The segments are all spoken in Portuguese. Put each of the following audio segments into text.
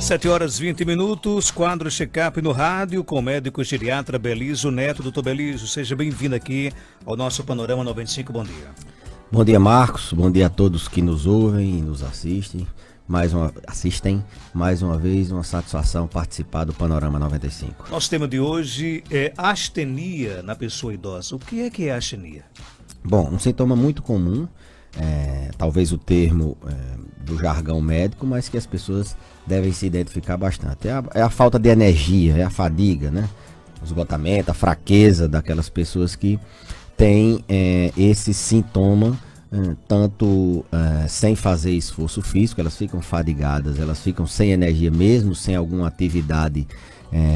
7h20, quadro check-up no rádio com o médico geriatra Belizo Neto. Doutor Belizo, seja bem-vindo aqui ao nosso Panorama 95. Bom dia. Bom dia, Marcos. Bom dia a todos que nos ouvem e nos assistem. Mais uma vez, uma satisfação participar do Panorama 95. Nosso tema de hoje é astenia na pessoa idosa. O que é astenia? Bom, um sintoma muito comum, talvez o termo do jargão médico, mas que as pessoas devem se identificar bastante. É a falta de energia, é a fadiga, né? O esgotamento, a fraqueza daquelas pessoas que têm esse sintoma, tanto sem fazer esforço físico, elas ficam fadigadas, elas ficam sem energia mesmo, sem alguma atividade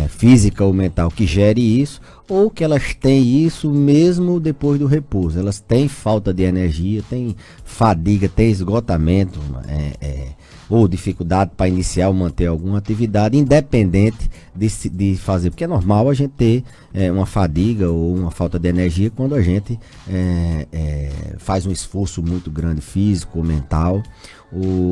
física ou mental que gere isso, ou que elas têm isso mesmo depois do repouso. Elas têm falta de energia, têm fadiga, têm esgotamento, ou dificuldade para iniciar ou manter alguma atividade, independente de fazer, porque é normal a gente ter uma fadiga ou uma falta de energia quando a gente faz um esforço muito grande físico ou mental,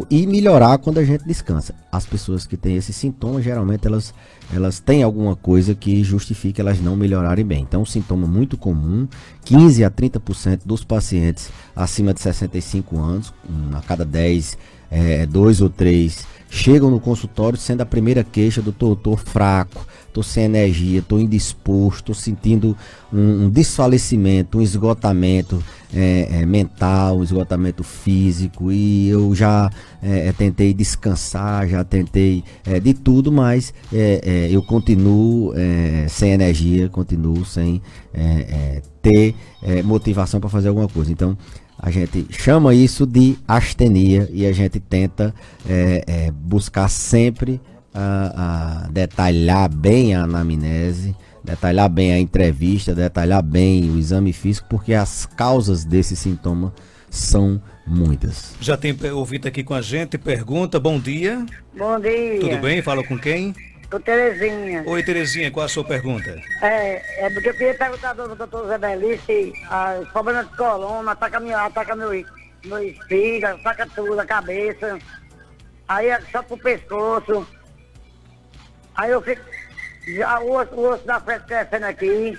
e melhorar quando a gente descansa. As pessoas que têm esses sintomas, geralmente elas têm alguma coisa que justifique elas não melhorarem bem. Então, um sintoma muito comum, 15 a 30% dos pacientes acima de 65 anos, a cada 10, 2 ou 3, chegam no consultório sendo a primeira queixa do tô fraco, tô sem energia, tô indisposto, tô sentindo um desfalecimento, um esgotamento mental, um esgotamento físico, e eu já tentei descansar, já tentei de tudo, mas eu continuo sem energia, continuo sem ter motivação para fazer alguma coisa. Então, a gente chama isso de astenia e a gente tenta buscar sempre detalhar bem a anamnese, detalhar bem a entrevista, detalhar bem o exame físico, porque as causas desse sintoma são muitas. Já tem ouvido aqui com a gente, pergunta, bom dia. Bom dia. Tudo bem? Fala com quem? Com Terezinha. Oi, Terezinha, qual a sua pergunta? Porque eu queria perguntar ao doutor Zé Belice, os problemas de coluna, ataca meu espírito, ataca tudo, a cabeça, aí só pro pescoço, aí eu fico, o osso da frente crescendo aqui.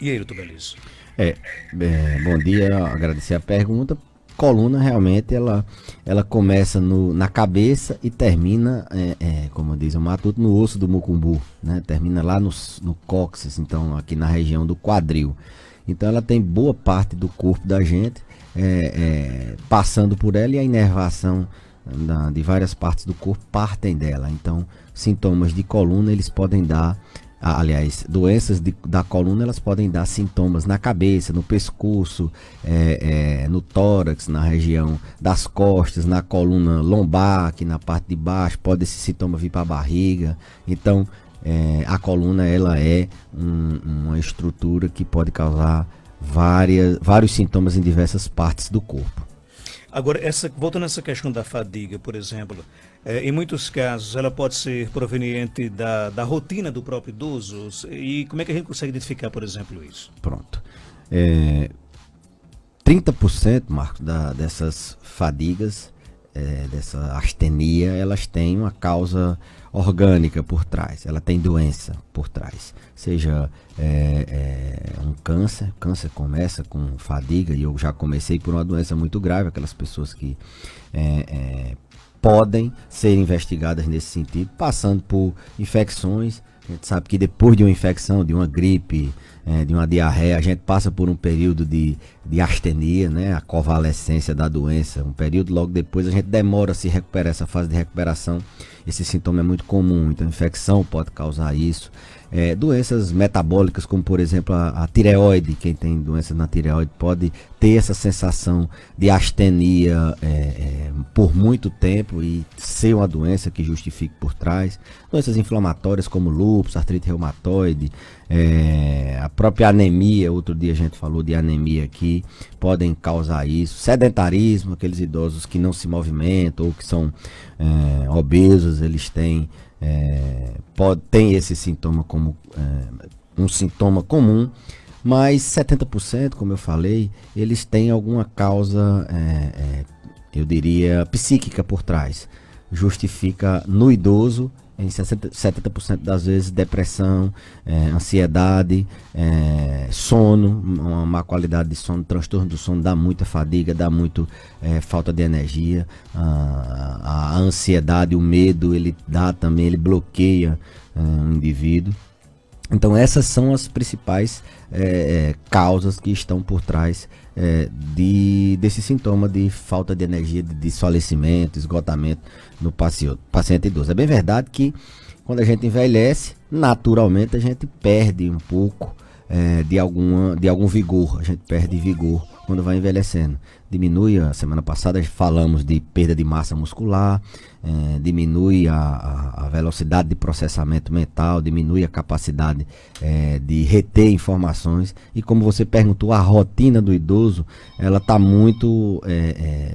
E aí, doutor Belice? Bom dia, agradecer a pergunta. Coluna realmente ela começa na cabeça e termina, como diz o Matuto, no osso do mucumbu, né? Termina lá no cóccix, então aqui na região do quadril. Então ela tem boa parte do corpo da gente passando por ela, e a inervação de várias partes do corpo partem dela. Então, sintomas de coluna eles podem dar, aliás, doenças da coluna elas podem dar sintomas na cabeça, no pescoço, no tórax, na região das costas, na coluna lombar, aqui na parte de baixo, pode esse sintoma vir para a barriga. Então, a coluna ela é uma estrutura que pode causar vários sintomas em diversas partes do corpo. Agora, voltando a essa questão da fadiga, por exemplo, em muitos casos ela pode ser proveniente da rotina do próprio idoso. E como é que a gente consegue identificar, por exemplo, isso? Pronto. 30%, Marcos, dessas fadigas, dessa astenia, elas têm uma causa orgânica por trás, ela tem doença por trás, seja um câncer. Câncer começa com fadiga, e eu já comecei por uma doença muito grave, aquelas pessoas que podem ser investigadas nesse sentido, passando por infecções. A gente sabe que depois de uma infecção, de uma gripe, de uma diarreia, a gente passa por um período de astenia, né? A convalescência da doença, um período, logo depois a gente demora a se recuperar, essa fase de recuperação, esse sintoma é muito comum. Então a infecção pode causar isso. Doenças metabólicas, como por exemplo a tireoide, quem tem doença na tireoide pode ter essa sensação de astenia por muito tempo e ser uma doença que justifique por trás. Doenças inflamatórias como lúpus, artrite reumatoide, a própria anemia, outro dia a gente falou de anemia aqui, podem causar isso. Sedentarismo, aqueles idosos que não se movimentam ou que são obesos, eles têm esse sintoma como um sintoma comum, mas 70%, como eu falei, eles têm alguma causa, eu diria, psíquica por trás. justifica no idoso, em 70% das vezes, depressão, ansiedade, sono, uma má qualidade de sono, transtorno do sono, dá muita fadiga, dá muito falta de energia, a ansiedade, o medo, ele dá também, ele bloqueia o indivíduo. Então essas são as principais causas que estão por trás desse sintoma de falta de energia, de desfalecimento, esgotamento no paciente idoso. É bem verdade que quando a gente envelhece, naturalmente a gente perde um pouco de algum vigor, a gente perde vigor quando vai envelhecendo. Diminui, a semana passada falamos de perda de massa muscular, diminui a velocidade de processamento mental, diminui a capacidade de reter informações. E como você perguntou, a rotina do idoso, ela está muito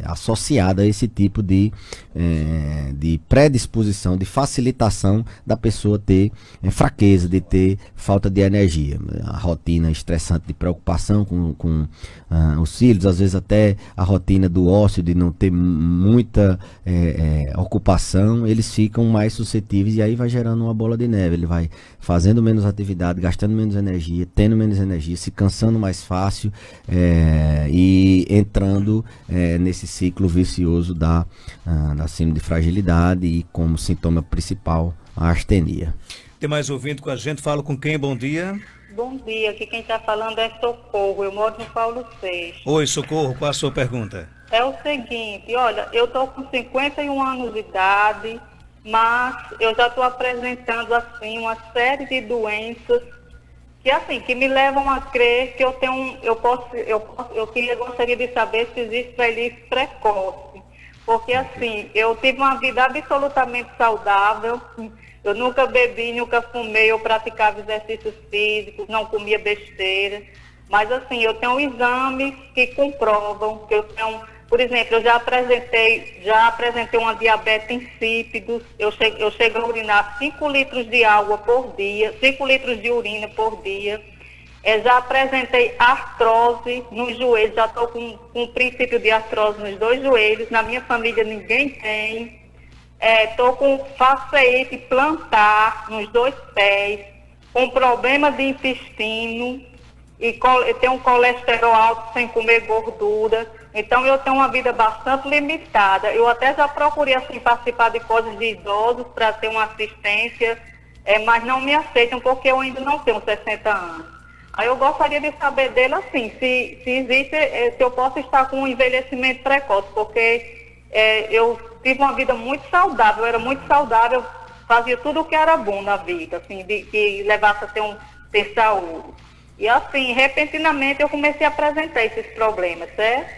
associada a esse tipo de predisposição, de facilitação da pessoa ter fraqueza, de ter falta de energia. A rotina estressante de preocupação com os filhos, às vezes até a rotina do ócio, de não ter muita ocupação, eles ficam mais suscetíveis e aí vai gerando uma bola de neve. Ele vai fazendo menos atividade, gastando menos energia, tendo menos energia, se cansando mais fácil e entrando nesse ciclo vicioso da síndrome de fragilidade e como sintoma principal a astenia. Tem mais ouvindo com a gente, falo com quem? Bom dia. Bom dia, aqui quem está falando é Socorro, eu moro no Paulo VI. Oi, Socorro, qual a sua pergunta? É o seguinte, olha, eu estou com 51 anos de idade, mas eu já estou apresentando assim uma série de doenças que me levam a crer que eu gostaria de saber se existe velhice precoce. Porque assim, eu tive uma vida absolutamente saudável. Eu nunca bebi, nunca fumei, eu praticava exercícios físicos, não comia besteira. Mas assim, eu tenho exames que comprovam que eu tenho, por exemplo, eu já apresentei uma diabetes insípidos, eu chego a urinar 5 litros de água por dia, 5 litros de urina por dia. Já apresentei artrose nos joelhos, já estou com um princípio de artrose nos 2 joelhos, na minha família ninguém tem. Estou com fasciite plantar nos 2 pés, com problema de intestino e tenho um colesterol alto sem comer gordura. Então eu tenho uma vida bastante limitada. Eu até já procurei assim, participar de coisas de idosos para ter uma assistência, mas não me aceitam porque eu ainda não tenho 60 anos. Aí eu gostaria de saber dele assim, se existe, se eu posso estar com um envelhecimento precoce, porque eu tive uma vida muito saudável, eu era muito saudável, fazia tudo o que era bom na vida, assim, que levasse a ter saúde. E assim, repentinamente eu comecei a apresentar esses problemas, certo?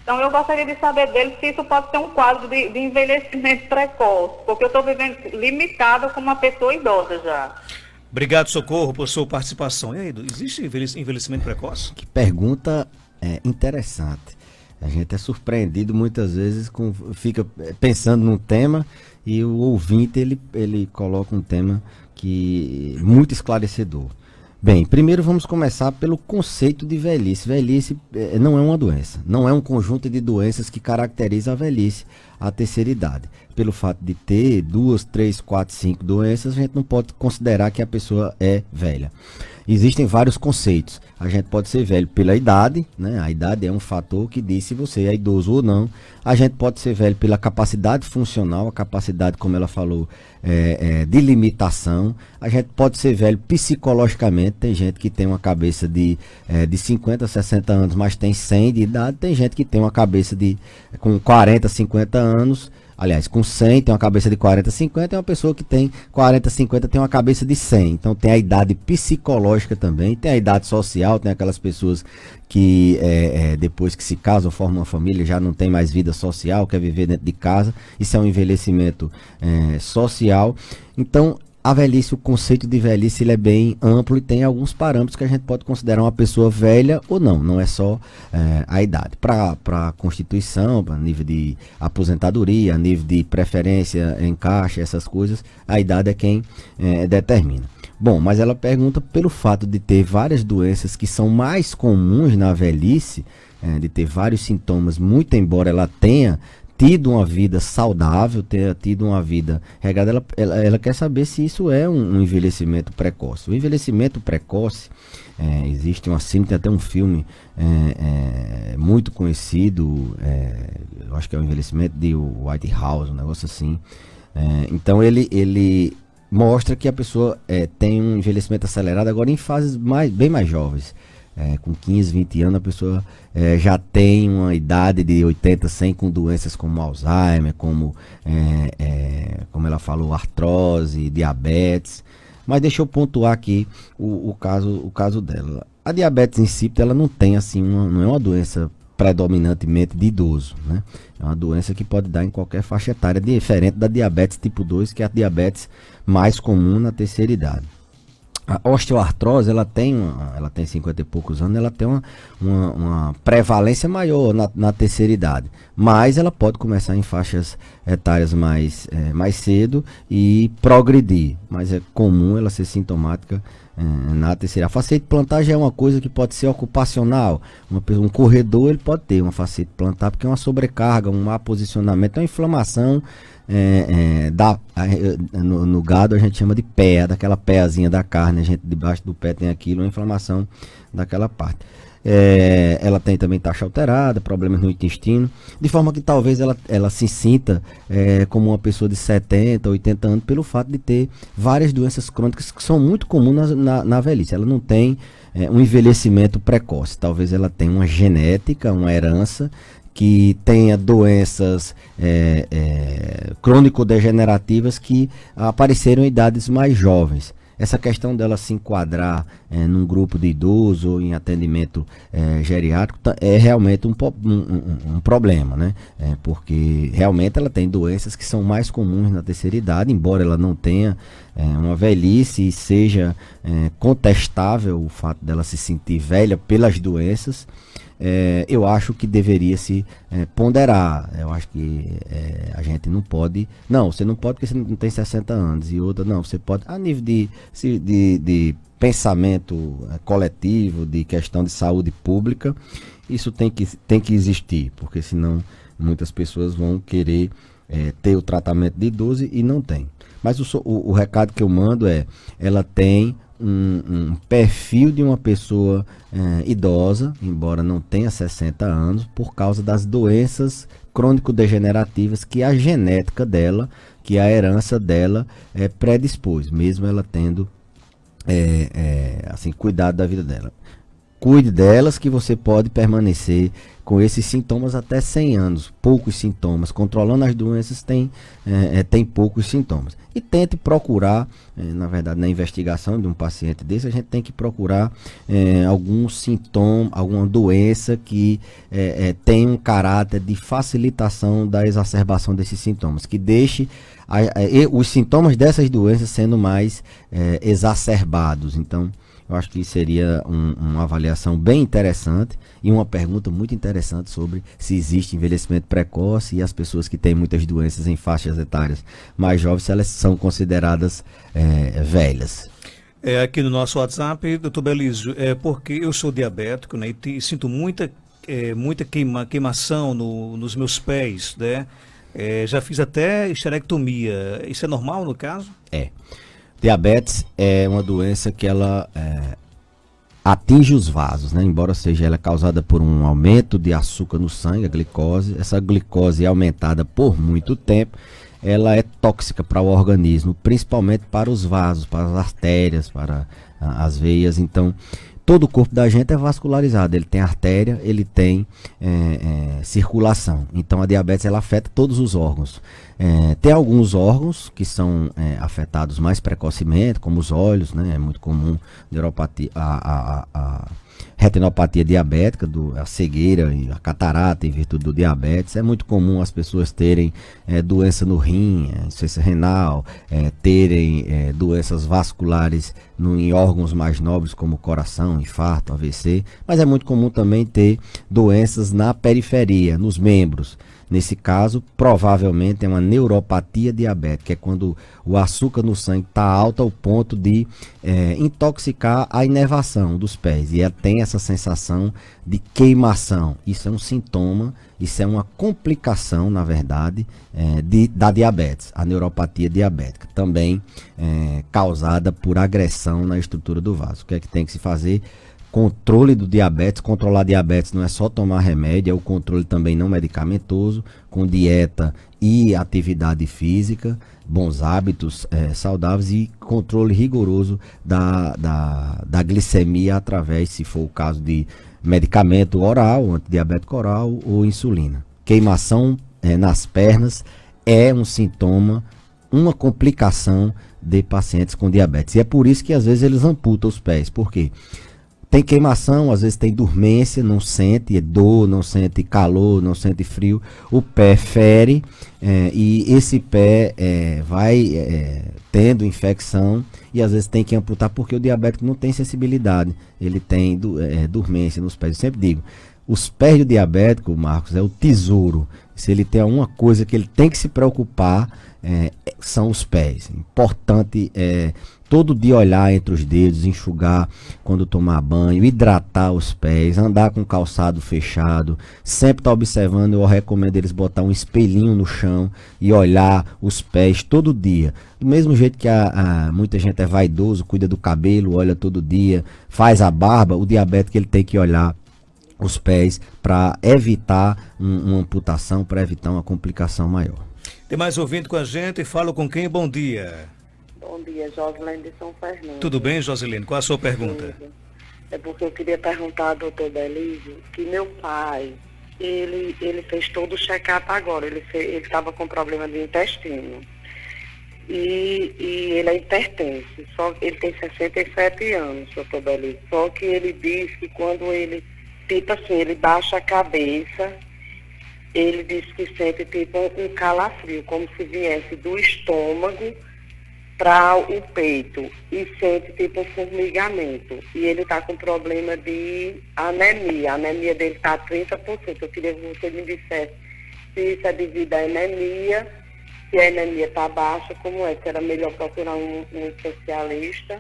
Então eu gostaria de saber dele se isso pode ser um quadro de envelhecimento precoce, porque eu estou vivendo limitada como uma pessoa idosa já. Obrigado, Socorro, por sua participação. E aí, existe envelhecimento precoce? Que pergunta interessante. A gente é surpreendido muitas vezes, fica pensando num tema e o ouvinte ele coloca um tema muito esclarecedor. Bem, primeiro vamos começar pelo conceito de velhice. Velhice não é uma doença, não é um conjunto de doenças que caracteriza a velhice, a terceira idade. Pelo fato de ter 2, 3, 4, 5 doenças, a gente não pode considerar que a pessoa é velha. Existem vários conceitos. A gente pode ser velho pela idade, né? A idade é um fator que diz se você é idoso ou não. A gente pode ser velho pela capacidade funcional, a capacidade, como ela falou, de limitação. A gente pode ser velho psicologicamente. Tem gente que tem uma cabeça de 50, 60 anos, mas tem 100 de idade. Tem gente que tem uma cabeça com 40, 50 anos. Aliás, com 100 tem uma cabeça de 40, 50, é uma pessoa que tem 40, 50 tem uma cabeça de 100. Então tem a idade psicológica também, tem a idade social, tem aquelas pessoas que depois que se casam, formam uma família, já não tem mais vida social, quer viver dentro de casa. Isso é um envelhecimento social. Então a velhice, o conceito de velhice, ele é bem amplo e tem alguns parâmetros que a gente pode considerar uma pessoa velha ou não. Não é só a idade. Para a Constituição, a nível de aposentadoria, a nível de preferência em caixa, essas coisas, a idade é quem determina. Bom, mas ela pergunta pelo fato de ter várias doenças que são mais comuns na velhice, de ter vários sintomas, muito embora ela tenha tido uma vida saudável, ter tido uma vida regrada, ela quer saber se isso é um envelhecimento precoce. O envelhecimento precoce, existe uma síndrome, tem até um filme muito conhecido, eu acho que é o envelhecimento de White House, um negócio assim. Então ele mostra que a pessoa tem um envelhecimento acelerado agora em fases bem mais jovens. Com 15, 20 anos a pessoa já tem uma idade de 80, 100 com doenças como Alzheimer, como ela falou, artrose, diabetes. Mas deixa eu pontuar aqui o caso dela. A diabetes insípida, ela não tem assim, não é uma doença predominantemente de idoso, né? É uma doença que pode dar em qualquer faixa etária, diferente da diabetes tipo 2, que é a diabetes mais comum na terceira idade. A osteoartrose, ela tem 50 e poucos anos, ela tem uma prevalência maior na terceira idade, mas ela pode começar em faixas etárias mais cedo e progredir, mas é comum ela ser sintomática na terceira. A fasciite plantar já é uma coisa que pode ser ocupacional. Um corredor, ele pode ter uma fasciite plantar porque é uma sobrecarga, um má posicionamento, é uma inflamação. No gado a gente chama de pé, daquela péazinha da carne, a gente debaixo do pé tem aquilo, uma inflamação daquela parte. Ela tem também taxa alterada, problemas no intestino, de forma que talvez ela se sinta como uma pessoa de 70, 80 anos, pelo fato de ter várias doenças crônicas que são muito comuns na velhice. Ela não tem um envelhecimento precoce, talvez ela tenha uma genética, uma herança, que tenha doenças crônico-degenerativas que apareceram em idades mais jovens. Essa questão dela se enquadrar num grupo de idosos ou em atendimento geriátrico é realmente um problema, né? Porque realmente ela tem doenças que são mais comuns na terceira idade, embora ela não tenha uma velhice e seja contestável o fato dela se sentir velha pelas doenças. Eu acho que deveria se ponderar. Eu acho que a gente não pode. Não, você não pode porque você não tem 60 anos. E outra, não, você pode. A nível de pensamento coletivo, de questão de saúde pública, isso tem que existir, porque senão muitas pessoas vão querer ter o tratamento de idoso e não tem. Mas o recado que eu mando ela tem um perfil de uma pessoa idosa, embora não tenha 60 anos, por causa das doenças crônico-degenerativas que a genética dela, que a herança dela predispôs, mesmo ela tendo assim, cuidado da vida dela. Cuide delas, que você pode permanecer com esses sintomas até 100 anos, poucos sintomas. Controlando as doenças tem poucos sintomas. E tente procurar, na verdade, na investigação de um paciente desse, a gente tem que procurar algum sintoma, alguma doença que tem um caráter de facilitação da exacerbação desses sintomas, que deixe os sintomas dessas doenças sendo mais exacerbados. Então, eu acho que seria uma avaliação bem interessante e uma pergunta muito interessante sobre se existe envelhecimento precoce e as pessoas que têm muitas doenças em faixas etárias mais jovens, se elas são consideradas velhas. Aqui no nosso WhatsApp, doutor Belísio, porque eu sou diabético, né, e sinto muita queimação nos meus pés, né? Já fiz até esterectomia. Isso é normal no caso? Diabetes é uma doença que ela atinge os vasos, né? Embora ela causada por um aumento de açúcar no sangue, a glicose. Essa glicose é aumentada por muito tempo, ela é tóxica para o organismo, principalmente para os vasos, para as artérias, para as veias. Então, todo o corpo da gente é vascularizado, ele tem artéria, ele tem circulação. Então a diabetes ela afeta todos os órgãos. Tem alguns órgãos que são afetados mais precocemente, como os olhos, né? É muito comum neuropatia, a retinopatia diabética, a cegueira e a catarata em virtude do diabetes. É muito comum as pessoas terem doença no rim, insuficiência renal, terem doenças vasculares em órgãos mais nobres como coração, infarto, AVC, mas é muito comum também ter doenças na periferia, nos membros. Nesse caso, provavelmente é uma neuropatia diabética, é quando o açúcar no sangue está alto ao ponto de intoxicar a inervação dos pés. E ela tem essa sensação de queimação. Isso é um sintoma, isso é uma complicação, na verdade, da diabetes, a neuropatia diabética, também causada por agressão na estrutura do vaso. O que é que tem que se fazer? Controle do diabetes. Controlar diabetes não é só tomar remédio, é o controle também não medicamentoso, com dieta e atividade física, bons hábitos saudáveis e controle rigoroso da glicemia através, se for o caso, de medicamento oral, antidiabético oral ou insulina. Queimação nas pernas é um sintoma, uma complicação de pacientes com diabetes. E é por isso que às vezes eles amputam os pés. Por quê? Tem queimação, às vezes tem dormência, não sente dor, não sente calor, não sente frio. O pé fere e esse pé vai tendo infecção e às vezes tem que amputar porque o diabético não tem sensibilidade. Ele tem dormência nos pés. Eu sempre digo, os pés do diabético, Marcos, é o tesouro. Se ele tem alguma coisa que ele tem que se preocupar, são os pés. Importante todo dia olhar entre os dedos, enxugar quando tomar banho, hidratar os pés, andar com calçado fechado, sempre estar observando. Eu recomendo eles botar um espelhinho no chão e olhar os pés todo dia. Do mesmo jeito que muita gente é vaidoso, cuida do cabelo, olha todo dia, faz a barba, o diabético ele tem que olhar os pés para evitar uma amputação, para evitar uma complicação maior. Tem mais ouvinte com a gente, falo com quem? Bom dia. Bom dia, Josilene de São Fernando. Tudo bem, Josilene? Qual a sua pergunta? É porque eu queria perguntar ao doutor Belísio que meu pai, ele fez todo o check-up agora, ele estava com problema de intestino. E ele é hipertenso, só que ele tem 67 anos, doutor Belísio. Só que ele diz que quando ele, tipo assim, ele baixa a cabeça, ele diz que sente tipo um calafrio, como se viesse do estômago para o peito, e sente tipo um formigamento. E ele está com problema de anemia. A anemia dele está a 30%. Eu queria que você me dissesse se isso é devido à anemia, se a anemia está baixa, como é, que era melhor procurar um especialista.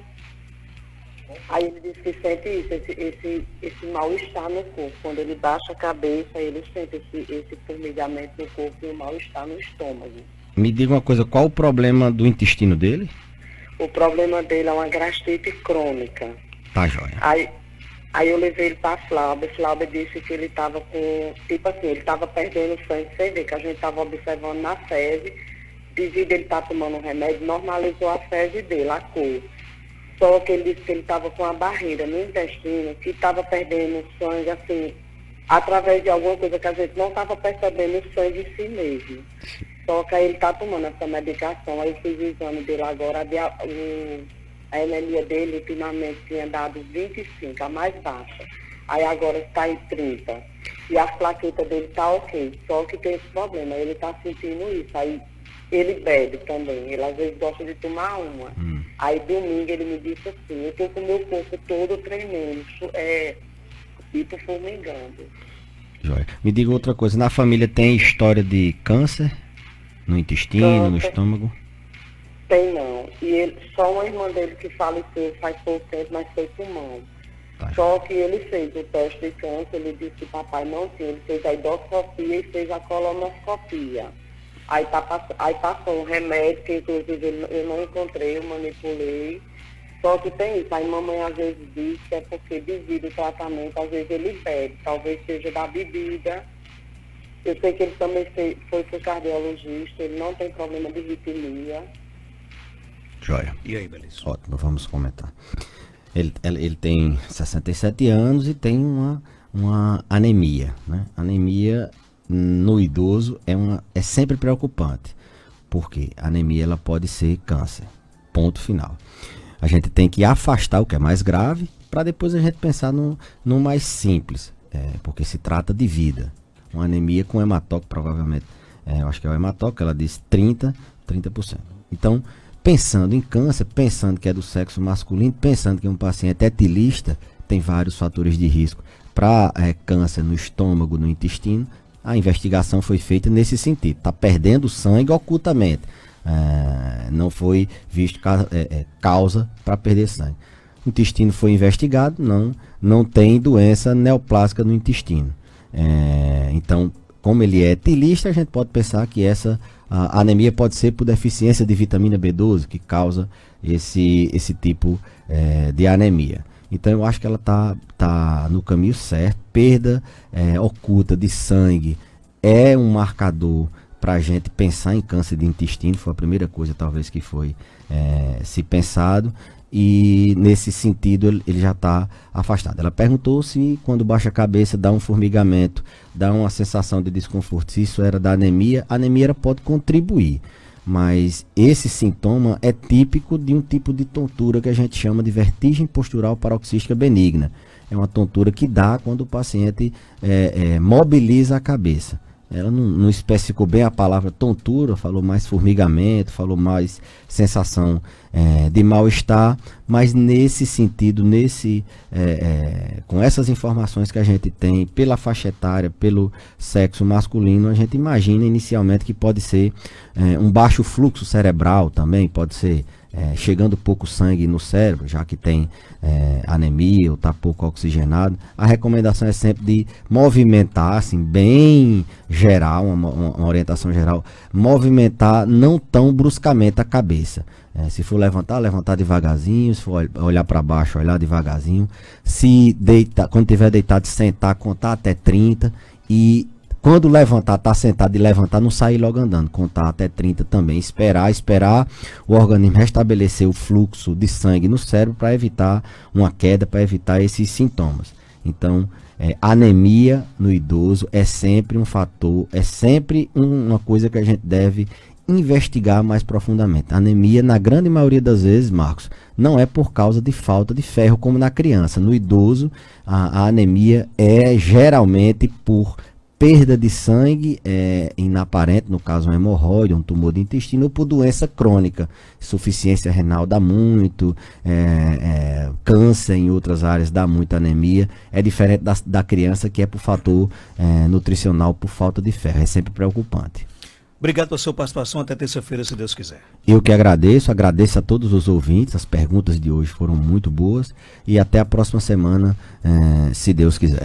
Aí ele disse que sente isso, esse mal-estar no corpo. Quando ele baixa a cabeça, ele sente esse formigamento no corpo e o mal-estar no estômago. Me diga uma coisa, qual o problema do intestino dele? O problema dele é uma gastrite crônica. Tá, joia. Aí eu levei ele para a Flauber. A Flauber disse que ele estava com, tipo assim, ele estava perdendo sangue. Você vê que a gente estava observando na fezes, devido a ele estar tomando um remédio, normalizou a fezes dele, a cor. Só que ele disse que ele estava com a barreira no intestino, que estava perdendo sangue, assim, através de alguma coisa que a gente não estava percebendo o sangue em si mesmo. Só que aí ele está tomando essa medicação. Aí eu fiz o exame dele agora, a anemia dele ultimamente tinha dado 25, a mais baixa. Aí agora está em 30. E a plaqueta dele está ok. Só que tem esse problema, ele está sentindo isso. Aí ele bebe também, ele às vezes gosta de tomar uma. Aí domingo ele me disse assim, eu estou com o meu corpo todo tremendo, tipo formigando. Joia. Me diga outra coisa, na família tem história de câncer? No intestino, no estômago? Tem não. E só uma irmã dele que faleceu faz pouco tempo, mas foi pulmão. Tá. Só que ele fez o teste de câncer, ele disse que papai não tinha, ele fez a endoscopia e fez a colonoscopia. Aí passou um remédio, que inclusive eu não encontrei, eu manipulei. Só que tem isso, aí mamãe às vezes diz que é porque devido ao tratamento, às vezes ele bebe, talvez seja da bebida. Eu sei que ele também foi pro cardiologista, ele não tem problema de arritmia. Joia. E aí, beleza? Ótimo, vamos comentar. Ele tem 67 anos e tem uma anemia, né? Anemia no idoso é sempre preocupante, porque a anemia ela pode ser câncer, ponto final. A gente tem que afastar o que é mais grave, para depois a gente pensar no mais simples, porque se trata de vida. Uma anemia com hematócrito, provavelmente, eu acho que é o hematócrito, ela diz 30%. Então, pensando em câncer, pensando que é do sexo masculino, pensando que um paciente é etilista, tem vários fatores de risco para câncer no estômago, no intestino, a investigação foi feita nesse sentido. Está perdendo sangue ocultamente. Não foi visto causa para perder sangue. O intestino foi investigado, não tem doença neoplásica no intestino. Então, como ele é etilista, a gente pode pensar que a anemia pode ser por deficiência de vitamina B12, que causa esse tipo de anemia. Então eu acho que ela tá no caminho certo. Perda oculta de sangue é um marcador para a gente pensar em câncer de intestino. Foi a primeira coisa talvez que foi se pensado. E nesse sentido ele já está afastado. Ela perguntou se quando baixa a cabeça dá um formigamento, dá uma sensação de desconforto, se isso era da anemia. A anemia pode contribuir, mas esse sintoma é típico de um tipo de tontura que a gente chama de vertigem postural paroxística benigna. É uma tontura que dá quando o paciente mobiliza a cabeça. Ela não especificou bem a palavra tontura, falou mais formigamento, falou mais sensação de mal-estar, mas nesse sentido, com essas informações que a gente tem pela faixa etária, pelo sexo masculino, a gente imagina inicialmente que pode ser um baixo fluxo cerebral também, pode ser chegando pouco sangue no cérebro, já que tem anemia ou está pouco oxigenado. A recomendação é sempre de movimentar, assim, bem geral, uma orientação geral, movimentar não tão bruscamente a cabeça. Se for levantar devagarzinho, se for olhar para baixo, olhar devagarzinho. Se deitar, quando estiver deitado, sentar, contar até 30 e quando levantar, tá sentado e levantar, não sair logo andando, contar até 30 também, esperar o organismo restabelecer o fluxo de sangue no cérebro para evitar uma queda, para evitar esses sintomas. Então, anemia no idoso é sempre um fator, é sempre uma coisa que a gente deve investigar mais profundamente. A anemia, na grande maioria das vezes, Marcos, não é por causa de falta de ferro como na criança. No idoso, a anemia é geralmente por perda de sangue inaparente, no caso um hemorroide, um tumor de intestino, ou por doença crônica, insuficiência renal dá muito, câncer em outras áreas dá muita anemia. É diferente da criança, que é por fator nutricional, por falta de ferro, é sempre preocupante. Obrigado pela sua participação, até terça-feira, se Deus quiser. Eu que agradeço a todos os ouvintes, as perguntas de hoje foram muito boas, e até a próxima semana, se Deus quiser.